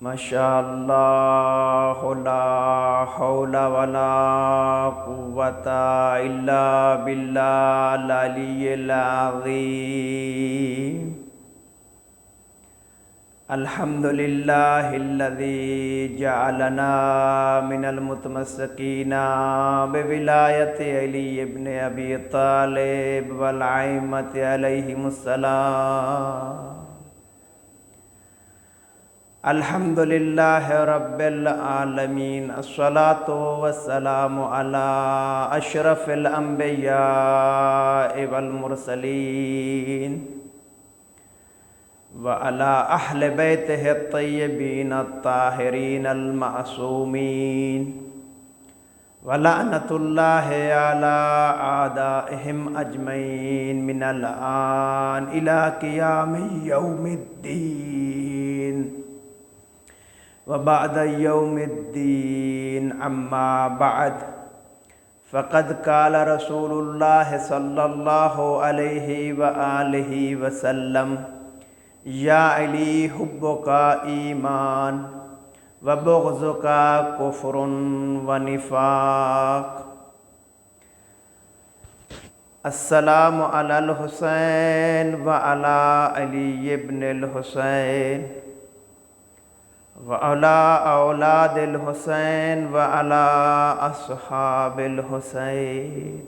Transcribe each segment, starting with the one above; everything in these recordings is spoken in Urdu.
ماشاء اللہ لا حول ولا قوة الا باللہ العلی العظیم۔ الحمد للہ الذی جعلنا من المتمسکین بولایت علی ابن ابی طالب والائمۃ علیہم السلام۔ الحمد للہ رب العالمین، الصلاۃ والسلام علی اشرف الانبیاء والمرسلین وعلی اہل بیتہ الطیبین الطاہرین المعصومین، ولعنۃ اللہ علی اعدائہم اجمعین من الآن الی قیام یوم الدین وبعد یوم الدین، اما بعد، فقد قال رسول اللہ صلی اللہ علیہ وآلہ وسلم: یا علی حبک ایمان وبغضک کفر ونفاق۔ السلام علی الحسین وعلی علی ابن الحسین وعلی اولاد الحسین وعلی اصحاب الحسین۔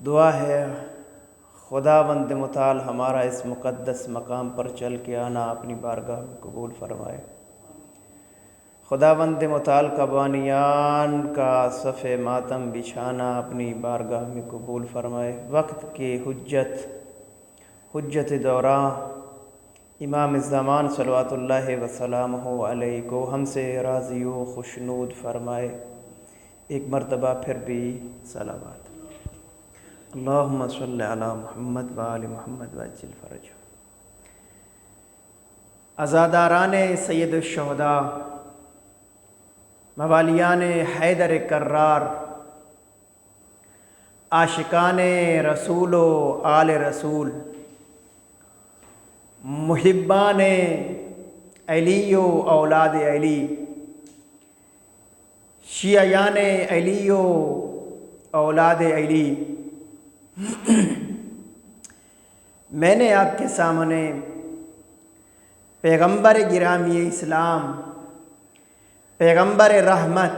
دعا ہے خداوند متعال ہمارا اس مقدس مقام پر چل کے آنا اپنی بارگاہ میں قبول فرمائے۔ خداوند متعال کا بانیان کا صف ماتم بچھانا اپنی بارگاہ میں قبول فرمائے۔ وقت کے حجت دوراں امام الزمان صلوات اللہ وسلامہ علیہ کو ہم سے راضی و خوشنود فرمائے۔ ایک مرتبہ پھر بھی صلوات۔ اللہم صلی علی محمد وآل محمد وعجل فرجہ۔ عزاداران سید الشہداء، موالیان حیدر کرار، عاشقان رسول و آل رسول، محبان علی و اولاد علی، شیعیان علی و اولاد علی، میں نے آپ کے سامنے پیغمبر گرامی اسلام، پیغمبر رحمت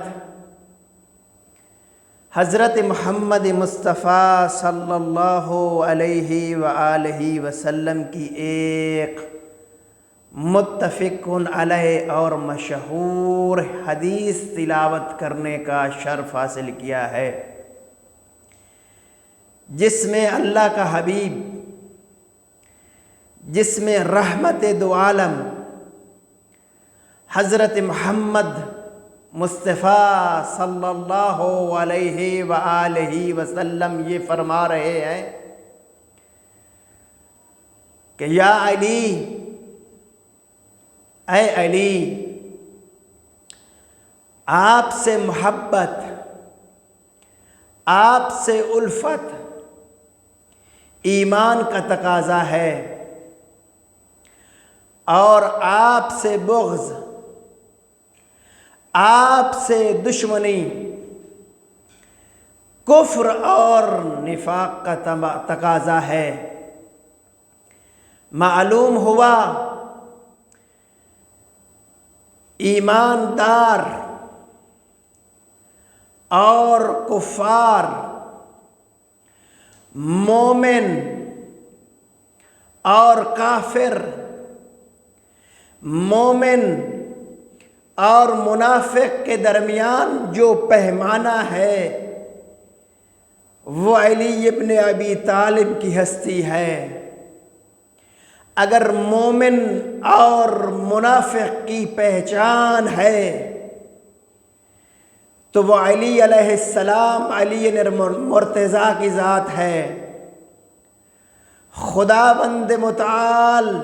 حضرت محمد مصطفیٰ صلی اللہ علیہ وآلہ وسلم کی ایک متفق علیہ اور مشہور حدیث تلاوت کرنے کا شرف حاصل کیا ہے، جس میں اللہ کا حبیب، جس میں رحمت دو عالم حضرت محمد مصطفیٰ صلی اللہ علیہ وآلہ وسلم یہ فرما رہے ہیں کہ یا علی، اے علی، آپ سے محبت، آپ سے الفت ایمان کا تقاضا ہے، اور آپ سے بغض، آپ سے دشمنی کفر اور نفاق کا تقاضا ہے۔ معلوم ہوا ایماندار اور کفار، مومن اور کافر، مومن اور منافق کے درمیان جو پیمانہ ہے وہ علی ابن ابی طالب کی ہستی ہے۔ اگر مومن اور منافق کی پہچان ہے تو وہ علی علیہ السلام، علی مرتضیٰ کی ذات ہے۔ خداوند متعال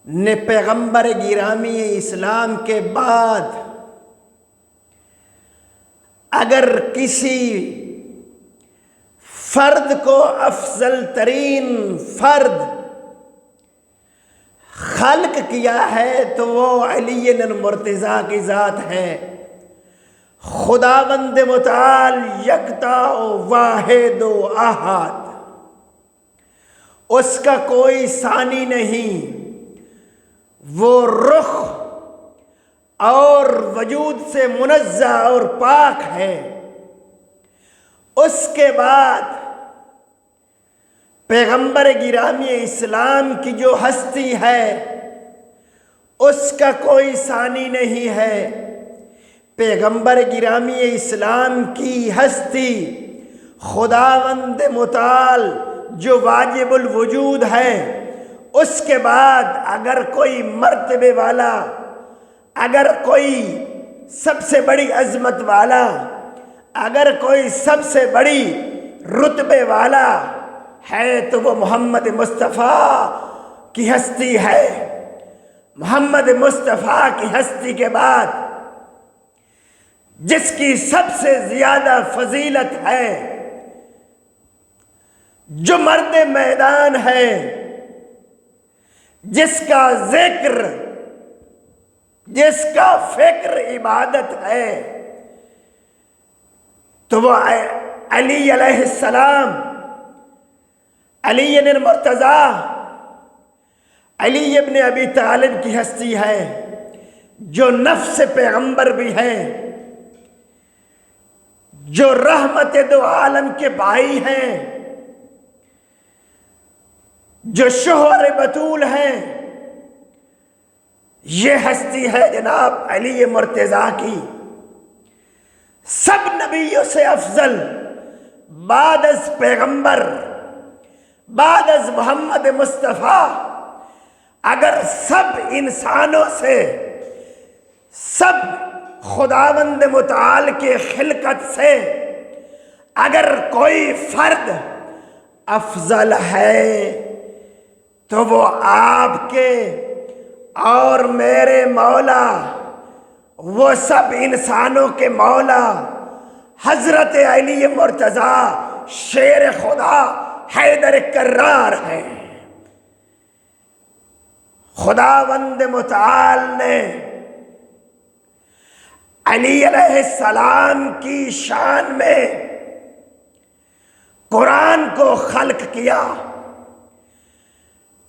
نے پیغمبر گرامی اسلام کے بعد اگر کسی فرد کو افضل ترین فرد خلق کیا ہے تو وہ علی المرتضیٰ کی ذات ہے۔ خداوند متعال یکتا و واحد و احد، اس کا کوئی ثانی نہیں، وہ رخ اور وجود سے منزہ اور پاک ہے۔ اس کے بعد پیغمبر گرامی اسلام کی جو ہستی ہے اس کا کوئی ثانی نہیں ہے۔ پیغمبر گرامی اسلام کی ہستی خداوند متعال جو واجب الوجود ہے، اس کے بعد اگر کوئی مرتبے والا، اگر کوئی سب سے بڑی عظمت والا، اگر کوئی سب سے بڑی رتبے والا ہے تو وہ محمد مصطفیٰ کی ہستی ہے۔ محمد مصطفیٰ کی ہستی کے بعد جس کی سب سے زیادہ فضیلت ہے، جو مرد میدان ہے، جس کا ذکر، جس کا فکر عبادت ہے، تو وہ علی علیہ السلام، علی المرتضیٰ، علی ابن ابی طالب کی ہستی ہے، جو نفس پیغمبر بھی ہے، جو رحمت دو عالم کے بھائی ہیں، جو شوہر بطول ہیں۔ یہ ہستی ہے جناب علی مرتضیٰ کی، سب نبیوں سے افضل، بعد از پیغمبر، بعد از محمد مصطفیٰ۔ اگر سب انسانوں سے، سب خداوند متعال کے خلقت سے اگر کوئی فرد افضل ہے تو وہ آپ کے اور میرے مولا، وہ سب انسانوں کے مولا حضرت علی مرتضیٰ شیر خدا حیدر کرار ہے۔ خداوند متعال نے علی علیہ السلام کی شان میں قرآن کو خلق کیا۔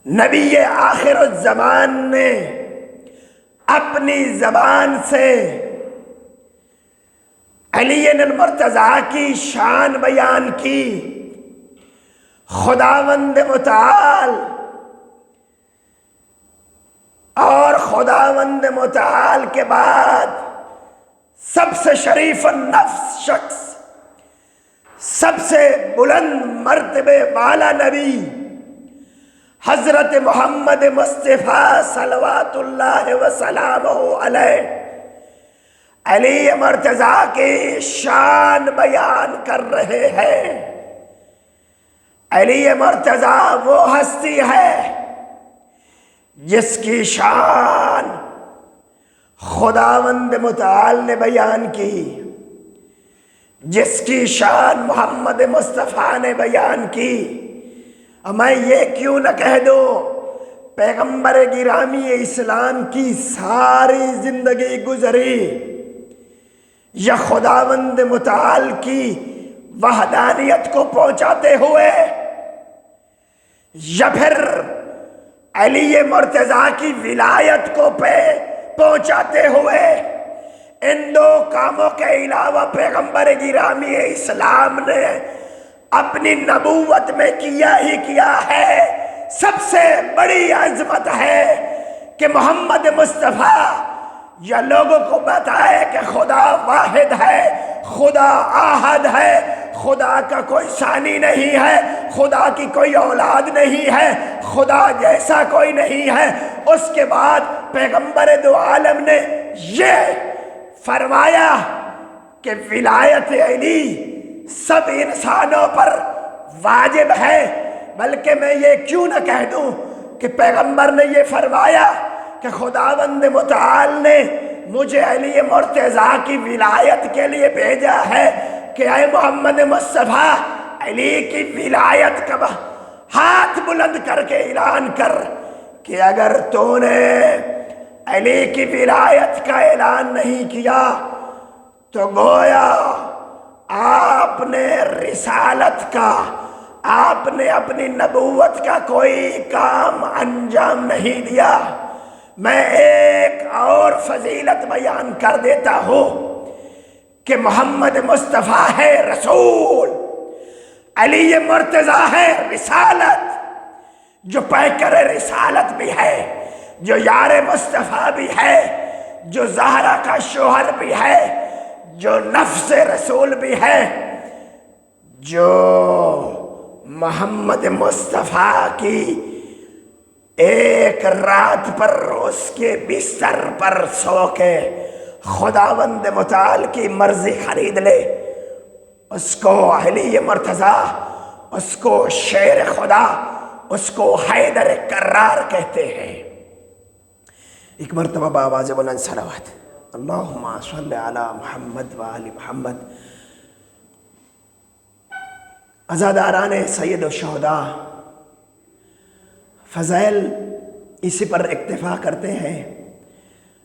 نبی آخر الزمان نے اپنی زبان سے علی المرتضیٰ کی شان بیان کی۔ خداوند متعال اور خداوند متعال کے بعد سب سے شریف النفس شخص، سب سے بلند مرتبے والا نبی حضرت محمد مصطفیٰ صلوات اللہ وسلامہ علیہ، علی مرتضیٰ کی شان بیان کر رہے ہیں۔ علی مرتضیٰ وہ ہستی ہے جس کی شان خداوند متعال نے بیان کی، جس کی شان محمد مصطفیٰ نے بیان کی۔ اور میں یہ کیوں نہ کہہ دوں، پیغمبر گرامی اسلام کی ساری زندگی گزری یا خداوند متعال کی وحدانیت کو پہنچاتے ہوئے، یا پھر علی مرتضیٰ کی ولایت کو پہنچاتے ہوئے، ان دو کاموں کے علاوہ پیغمبر گرامی اسلام نے اپنی نبوت میں کیا ہی کیا ہے۔ سب سے بڑی عظمت ہے کہ محمد مصطفیٰ یا لوگوں کو بتائے کہ خدا واحد ہے، خدا احد ہے، خدا کا کوئی ثانی نہیں ہے، خدا کی کوئی اولاد نہیں ہے، خدا جیسا کوئی نہیں ہے۔ اس کے بعد پیغمبر دو عالم نے یہ فرمایا کہ ولایت علی سب انسانوں پر واجب ہے۔ بلکہ میں یہ کیوں نہ کہہ دوں کہ پیغمبر نے یہ فرمایا کہ خداوند متعال نے مجھے علی مرتضیٰ کی ولایت کے لیے بھیجا ہے کہ اے محمد مصطفیٰ، علی کی ولایت کا ہاتھ بلند کر کے اعلان کر کہ اگر تو نے علی کی ولایت کا اعلان نہیں کیا تو گویا آپ نے رسالت کا، آپ نے اپنی نبوت کا کوئی کام انجام نہیں دیا۔ میں ایک اور فضیلت بیان کر دیتا ہوں کہ محمد مصطفیٰ ہے رسول، علی مرتضیٰ ہے رسالت، جو پیکر رسالت بھی ہے، جو یار مصطفیٰ بھی ہے، جو زہرا کا شوہر بھی ہے، جو نفس رسول بھی ہے، جو محمد مصطفیٰ کی ایک رات پر اس کے بستر پر سو کے خداوند متعال کی مرضی خرید لے، اس کو علی مرتضیٰ، اس کو شیر خدا، اس کو حیدر کرار کہتے ہیں۔ ایک مرتبہ بآواز بلند صلوات، اللہم صلی علی محمد و آل محمد۔ عزاداران سید الشہداء فضائل اسی پر اکتفا کرتے ہیں۔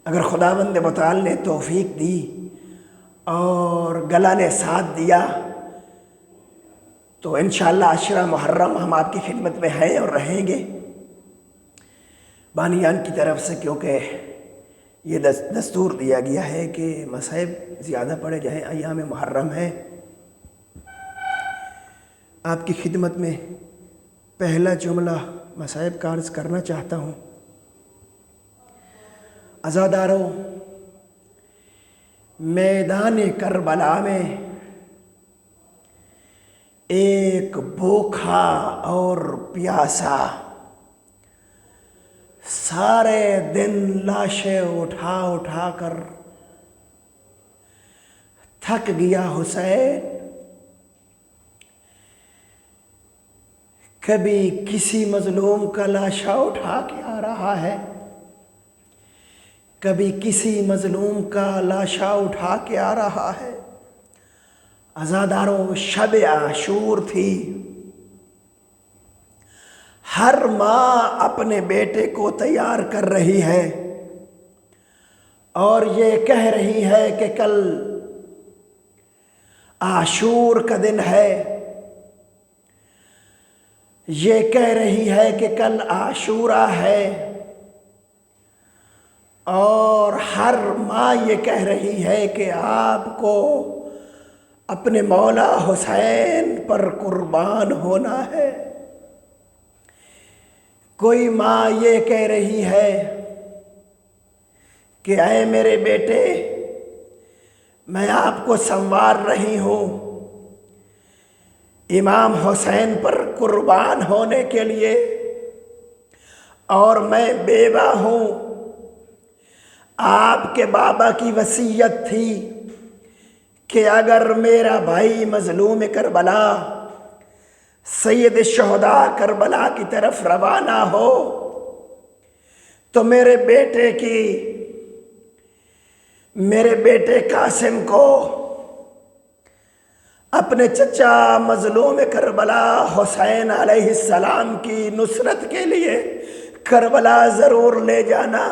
اگر خداوند متعال نے توفیق دی اور گلہ نے ساتھ دیا تو انشاءاللہ عشرہ محرم ہم آپ کی خدمت میں ہیں اور رہیں گے بانیان کی طرف سے، کیونکہ یہ دستور دیا گیا ہے کہ مصائب زیادہ پڑے جائیں، ایام محرم ہیں۔ آپ کی خدمت میں پہلا جملہ مصائب کا عرض کرنا چاہتا ہوں۔ عزاداروں، میدان کربلا میں ایک بھوکھا اور پیاسا سارے دن لاشیں اٹھا اٹھا کر تھک گیا حسین، کبھی کسی مظلوم کا لاشا اٹھا کے آ رہا ہے، کبھی کسی مظلوم کا لاشا اٹھا کے آ رہا ہے۔ عزاداروں، شب عاشور تھی، ہر ماں اپنے بیٹے کو تیار کر رہی ہے اور یہ کہہ رہی ہے کہ کل عاشور کا دن ہے، یہ کہہ رہی ہے کہ کل عاشورہ ہے، اور ہر ماں یہ کہہ رہی ہے کہ آپ کو اپنے مولا حسین پر قربان ہونا ہے۔ کوئی ماں یہ کہہ رہی ہے کہ اے میرے بیٹے، میں آپ کو سنوار رہی ہوں امام حسین پر قربان ہونے کے لیے، اور میں بیوہ ہوں۔ آپ کے بابا کی وصیت تھی کہ اگر میرا بھائی مظلوم کربلا سید الشہداء کربلا کی طرف روانہ ہو تو میرے بیٹے قاسم کو اپنے چچا مظلوم کربلا حسین علیہ السلام کی نصرت کے لیے کربلا ضرور لے جانا۔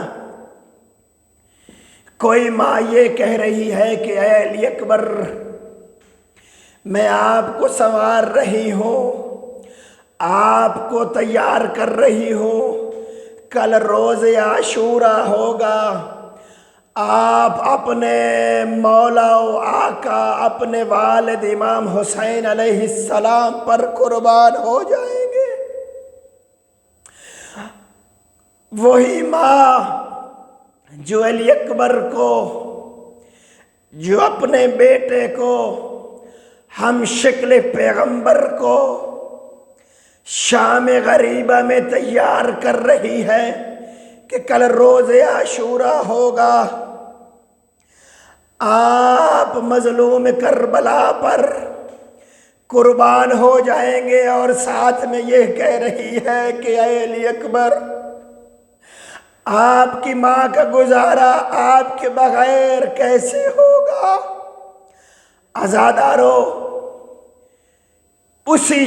کوئی ماں یہ کہہ رہی ہے کہ اے علی اکبر، میں آپ کو سنوار رہی ہوں، آپ کو تیار کر رہی ہوں، کل روز عاشورہ ہوگا، آپ اپنے مولا و آقا، اپنے والد امام حسین علیہ السلام پر قربان ہو جائیں گے۔ وہی ماں جو علی اکبر کو، جو اپنے بیٹے کو، ہم شکل پیغمبر کو شام غریبہ میں تیار کر رہی ہے کہ کل روز عاشورہ ہوگا، آپ مظلوم کربلا پر قربان ہو جائیں گے، اور ساتھ میں یہ کہہ رہی ہے کہ اے علی اکبر، آپ کی ماں کا گزارا آپ کے بغیر کیسے ہوگا؟ عزادارو، اسی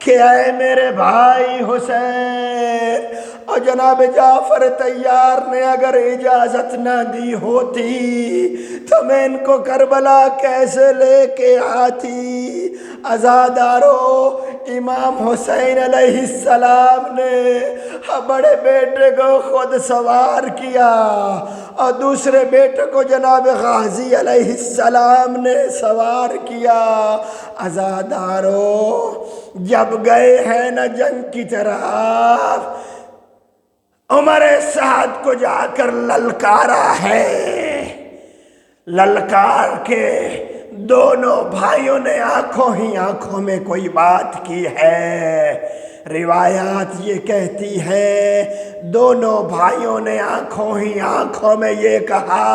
کہ اے میرے بھائی حسین، اور جناب جعفر طیار نے اگر اجازت نہ دی ہوتی تو میں ان کو کربلا کیسے لے کے آتی؟ عزادارو، امام حسین علیہ السلام نے بڑے بیٹے کو خود سوار کیا اور دوسرے بیٹے کو جناب غازی علیہ السلام نے سوار کیا۔ عزادارو، جب گئے ہیں نا جنگ کی طرف، عمر سعد کو جا کر للکارا ہے، للکار کے دونوں بھائیوں نے آنکھوں ہی آنکھوں میں کوئی بات کی ہے۔ روایات یہ کہتی ہے دونوں بھائیوں نے آنکھوں ہی آنکھوں میں یہ کہا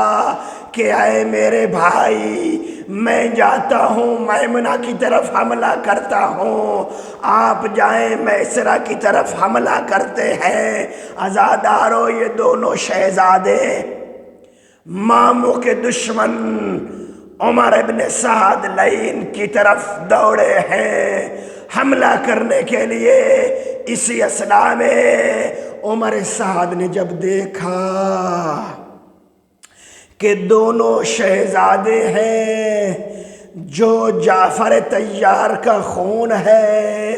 کہ اے میرے بھائی، میں جاتا ہوں میمنہ کی طرف حملہ کرتا ہوں، آپ جائیں میسرہ کی طرف حملہ کرتے ہیں۔ عزادارو، یہ دونوں شہزادے ماموں کے دشمن عمر ابن سعد لعین کی طرف دوڑے ہیں حملہ کرنے کے لیے۔ اسی اثناء میں عمر سعد نے جب دیکھا کہ دونوں شہزادے ہیں، جو جعفر طیار کا خون ہے،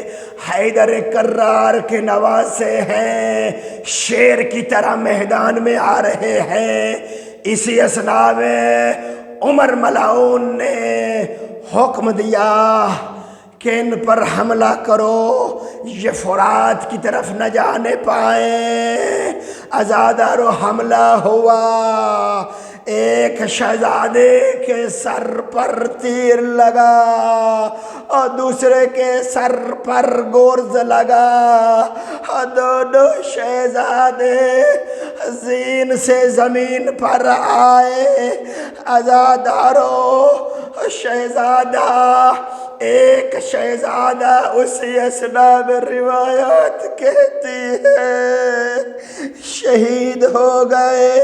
حیدر کرار کے نواسے ہیں، شیر کی طرح میدان میں آ رہے ہیں، اسی اثناء میں عمر ملعون نے حکم دیا کہ ان پر حملہ کرو، یہ فرات کی طرف نہ جانے پائیں۔ عزادارو، حملہ ہوا، ایک شہزادے کے سر پر تیر لگا اور دوسرے کے سر پر گرز لگا اور دونوں شہزادے زین سے زمین پر آئے۔ عزادارو، شہزادہ، ایک شہزادہ اسی اثناء میں روایات کہتی ہے شہید ہو گئے،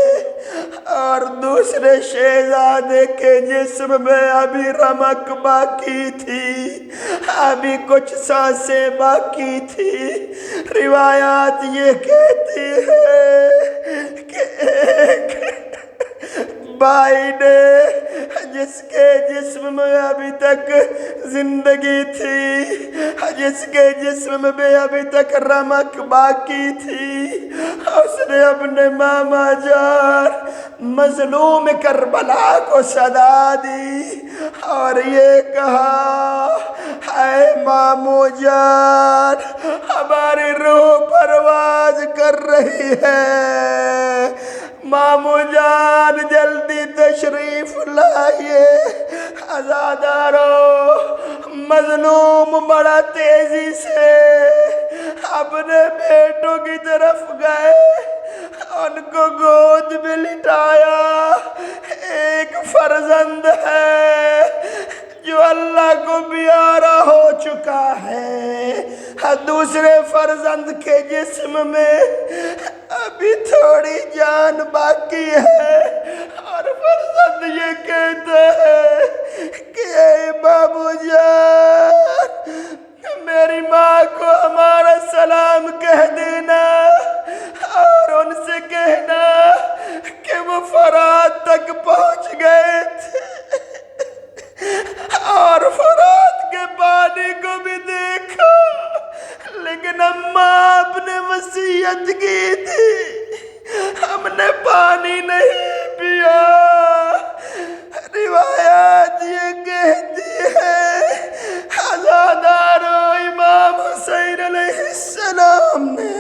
اور دوسرے شہزادے کے جسم میں ابھی رمق باقی تھی، ابھی کچھ سانسیں باقی تھی۔ روایات یہ کہتی ہے کہ ایک بھائی نے، جس کے جسم میں ابھی تک زندگی تھی، جس کے جسم میں ابھی تک رمق باقی تھی، اس نے اپنے ماما جان مظلوم کربلا کو صدا دی اور یہ کہا، اے مامو جان، ہماری روح پرواز کر رہی ہے، مامو جان جلدی تشریف لائیے۔ عزادارو، مظلوم بڑا تیزی سے اپنے بیٹوں کی طرف گئے، ان کو گود میں لٹایا۔ ایک فرزند ہے جو اللہ کو پیارا ہو چکا ہے، دوسرے فرزند کے جسم میں ابھی تھوڑی جان باقی ہے، اور فرزند یہ کہتا ہے کہ اے بابو جان، میری ماں کو ہمارا سلام کہہ دینا اور ان سے کہنا کہ وہ فرات تک پہنچ گئے تھے اور فرات کے پانی کو بھی دیکھا، لیکن اماں آپ نے وصیت کی تھی، ہم نے پانی نہیں پیا۔ روایات یہ کہتی ہے عزادارو، امام حسین علیہ السلام نے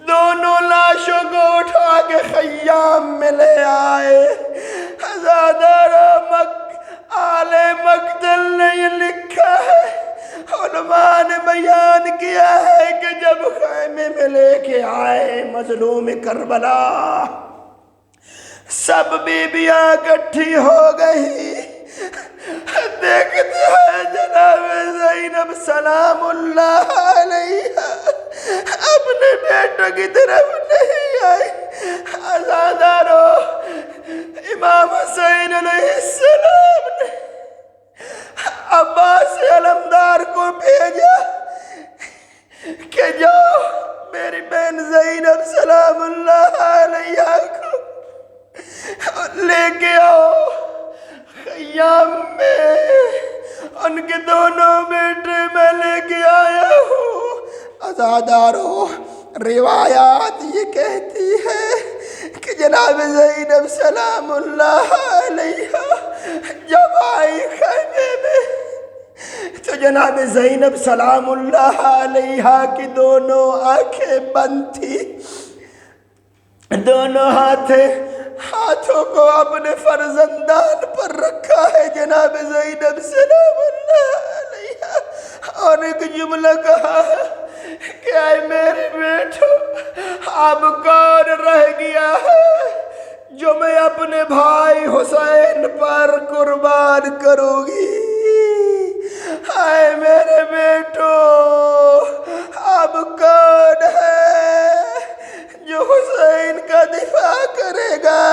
دونوں لاشوں کو اٹھا کے خیام میں لے آئے۔ عزادارو، آل مقتل نے یہ لکھا ہے، علماء نے بیان کیا ہے کہ جب خیمے میں لے کے آئے مظلوم کربلا، سب بیویاں اکٹھی ہو گئی، دیکھتے ہیں جناب زینب سلام اللہ علیہا اپنے بیٹوں کی طرف نہیں آئی۔ عزادارو، امام حسین علیہ السلام نے عباس علمدار کو بھیجا ایام میں ان کے دونوں بیٹے میں لے کے آیا ہوں۔ عزادارو، روایات یہ کہتی ہے کہ جناب زینب سلام اللہ علیہا جب آئی خیمے میں تو جناب زینب سلام اللہ علیہا کی دونوں آنکھیں بند تھی، دونوں ہاتھوں کو اپنے فرزندان پر رکھا ہے جناب زینب سلام اللہ علیہا، اور ایک جملہ کہا کہ اے میرے بیٹو، اب کون رہ گیا ہے جو میں اپنے بھائی حسین پر قربان کروں گی؟ اے میرے بیٹو، اب کون ہے جو حسین کا دفاع کرے گا؟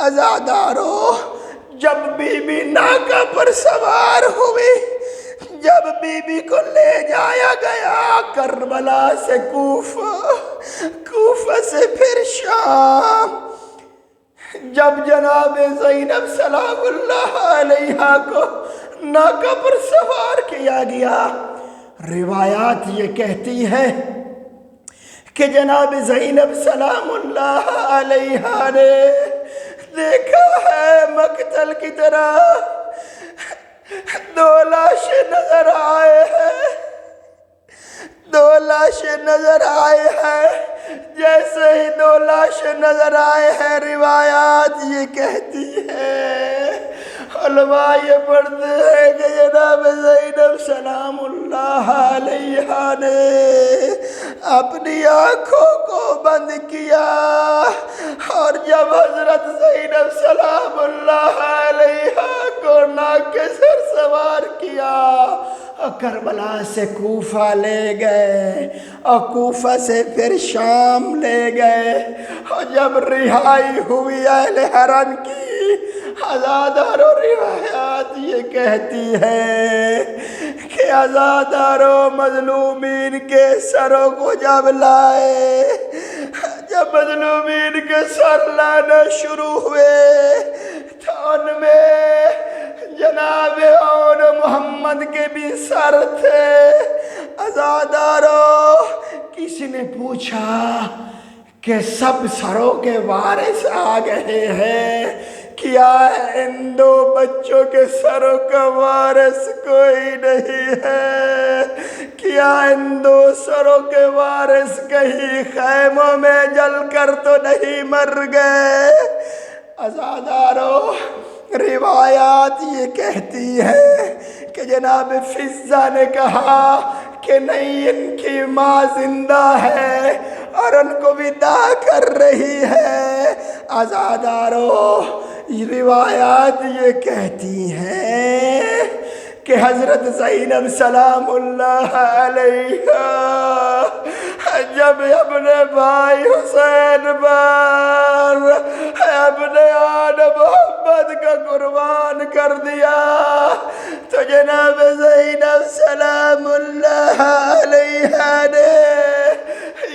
عزادارو، جب بی بی ناکہ پر سوار ہوئی، جب بی بی کو لے جایا گیا کربلا سے کوفہ سے پھر شام، جب جناب زینب سلام اللہ علیہا کو ناکہ پر سوار کیا گیا، روایات یہ کہتی ہے کہ جناب زینب سلام اللہ علیہا نے دیکھا ہے مقتل کی طرح دو لاشیں نظر آئے ہیں، دو لاشیں نظر آئے ہیں، جیسے ہی دو لاشیں نظر آئے ہیں روایات یہ کہتی ہے، علماء یہ پڑھتے ہیں کہ جناب زینب سلام اللہ علیہا نے اپنی آنکھوں کو بند کیا، اور جب حضرت زینب سلام اللہ علیہا کو ناکہ سر سوار کیا اور کربلا سے کوفہ لے گئے اور کوفہ سے پھر شام لے گئے، اور جب رہائی ہوئی اہل حرم کی، عزادارو روایات یہ کہتی ہے کہ عزادارو مظلومین کے سروں کو جب لائے، جب مظلومین کے سر لانا شروع ہوئے تو ان میں جناب اور محمد کے بھی سر تھے۔ عزادارو، کسی نے پوچھا کہ سب سروں کے وارث آ گئے ہیں، کیا ان دو بچوں کے سروں کا وارث کوئی نہیں ہے؟ کیا ان دو سروں کے وارث کہیں خیموں میں جل کر تو نہیں مر گئے؟ عزادارو، روایات یہ کہتی ہے کہ جناب فضہ نے کہا کہ نہیں، ان کی ماں زندہ ہے اور ان کو ودا کر رہی ہے۔ عزادارو، روایات یہ کہتی ہیں کہ حضرت زینب سلام اللہ علیہا جب اپنے بھائی حسین پر اپنے آن محمد کا قربان کر دیا تو جناب زینب سلام اللہ علیہا نے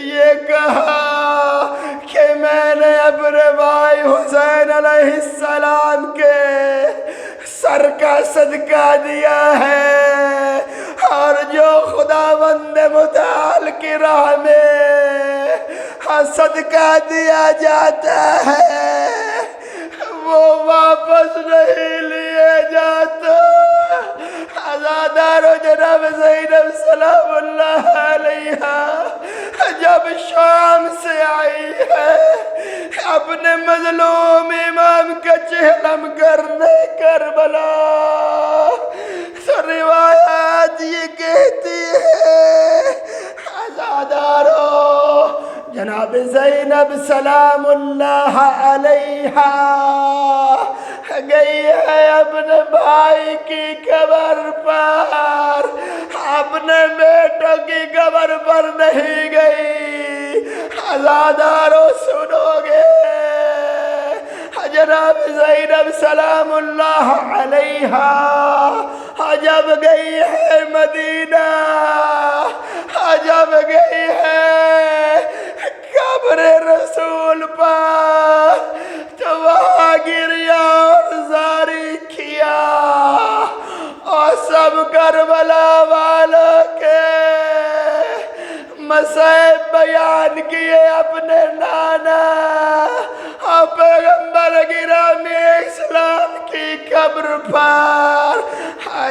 یہ کہا کہ میں نے اپنے بھائی حسین علیہ السلام کے سر کا صدقہ دیا ہے، اور جو خداوند متعال کی راہ میں صدقہ دیا جاتا ہے وہ واپس نہیں لیے جاتا۔ عزادارو، جناب زینب سلام اللہ علیہا جب شام سے آئی ہے اپنے مظلوم امام کا چہلم کرنے کربلا، تو روایات یہ کہتی ہے عزادارو جناب زینب سلام اللہ علیہا گئی ہے اپنے بھائی کی قبر پر، اپنے بیٹوں کی قبر پر نہیں گئی۔ عزادارو سنو گے، جناب زینب سلام اللہ علیہا جب گئی ہے مدینہ، جب گئی ہے قبر رسول پر، تو وہاں گریا اور زاری کیا کیے اپنے نانا اور پیغمبر گرامی اسلام کی قبر پر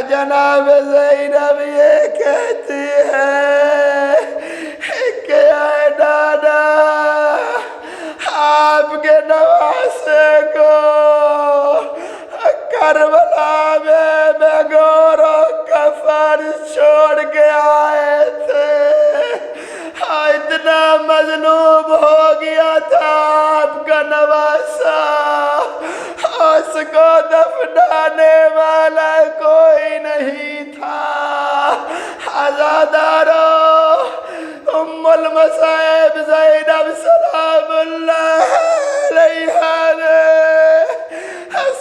جناب زینب یہ کہتی ہے کہ اے نانا آپ کے نواسے کو کربلا میں گور و کفن چھوڑ کے آئے تھے، اتنا مظلوم ہو گیا تھا آپ کا نواسا، اس کو دفنانے والا کوئی نہیں تھا۔ عزادارو، ام المصائب زینب سلام اللہ علیہا نے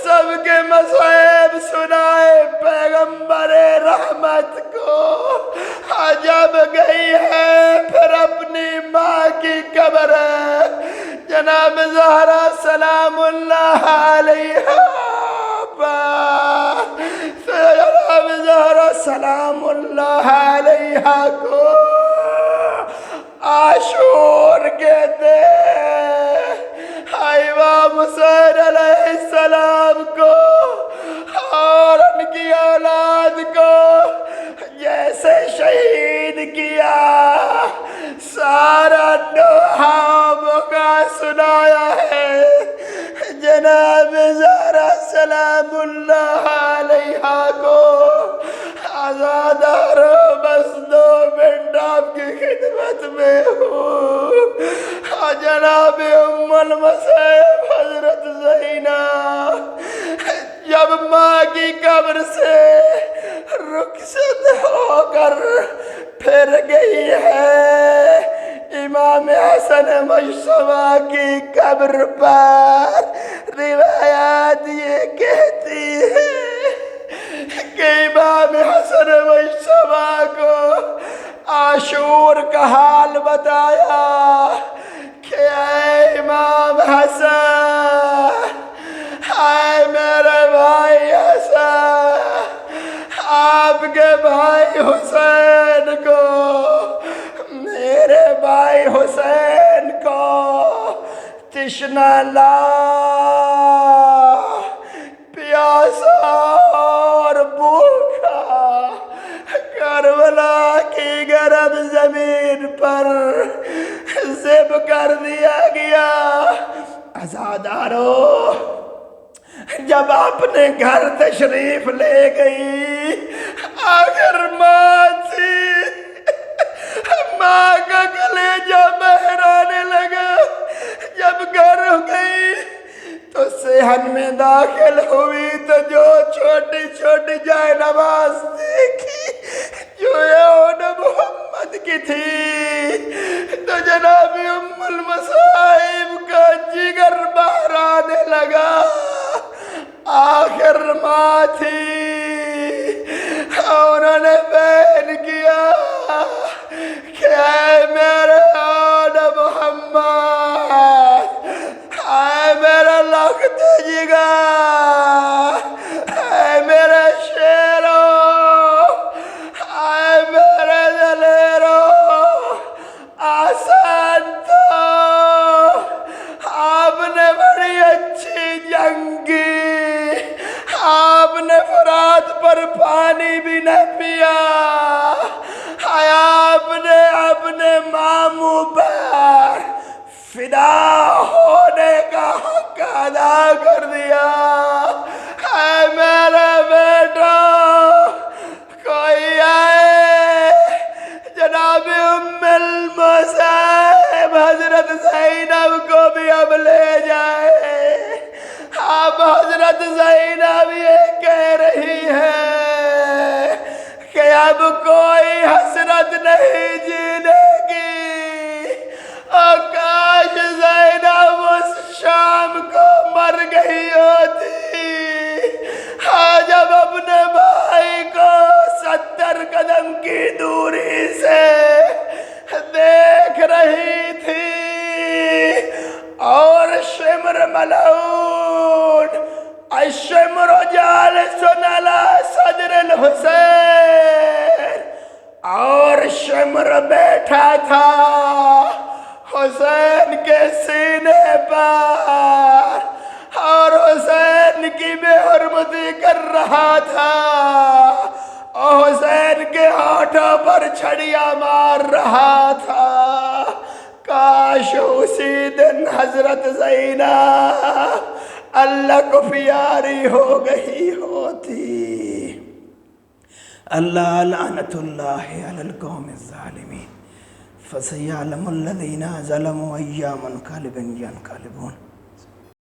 سب کے مصائب سنائے پیغمبر رحمت کو، جب گئی ہے پھر اپنی ماں کی قبر جناب زہرا سلام اللہ علیہا جناب زہرا سلام اللہ علیہا کو عاشور کہتے ہیں، امام حسین علیہ السلام کو اور ان کی اولاد کو جیسے شہید کیا، سارا نوحہ کا سنایا ہے۔ جناب زہرا سلام اللہ علیہا کو عزادارو بس 2 منٹ آپ کی خدمت میں ہوں۔ جناب ام المصائب حضرت زینب جب ماں کی قبر سے رخصت ہو کر پھر گئی ہے، امام حسن مجتبیٰ کی قبر پر روایات یہ کہتی ہے کہ امام حسن مجتبیٰ کو عاشور کا حال بتایا کہ اے امام حسن، اے میرے بھائی حسن، آپ کے بھائی حسین کو، میرے بھائی حسین کو تشنہ لا، پیاسا اور بھوکا کربلا کی گرم زمین پر ذبح کر دیا گیا۔ عزادارو، جب اپنے گھر تشریف لے گئی، آخر ماں تھی، ماں کا کلیجہ بہرانے لگا۔ جب گھر گئی تو صحن میں داخل ہوئی تو جو چھوٹی چھوٹی جائے نماز دیکھی جو یعود محمد کی تھی تو جناب ام المصائب کا جگر باہر آنے لگا۔ آخر ماں تھی، انہوں نے بیان کیا کہ اے میرے یعود محمد، اے میرا لخت جگر، اے میرے شیرو، اے میرے دلیرو، آسان تو آپ نے بڑی اچھی جنگ کی، آپ نے فرات پر پانی بھی نہ پیا، آپ نے اپنے ماموں پر فدا ہونے کا حق ادا کر دیا۔ اے میرے بیٹا، کوئی آئے جناب ام المصائب حضرت زینب کو بھی اب لے جائے۔ اب حضرت زینب یہ کہہ رہی ہے کہ اب کوئی حسرت نہیں جینے کی، اور کاش زینب اس شام کو مر گئی ہوتی، جب اپنے بھائی کو 70 قدم کی دوری سے دیکھ رہی تھی، اور شمر ملعون الشمر جالس علی صدر الحسین، اور شمر بیٹھا تھا حسین کے سینے پر اور حسین کی بے حرمتی کر رہا تھا، اور حسین کے ہاتھوں پر چھڑیاں مار رہا تھا۔ کاش اسی دن حضرت زینب اللہ کو پیاری ہو گئی ہوتی۔ اللہ لعنت اللہ علی القوم الظالمین، فسیعلم الذین ظلموا أَيَّ مُنقلب ينقلبون۔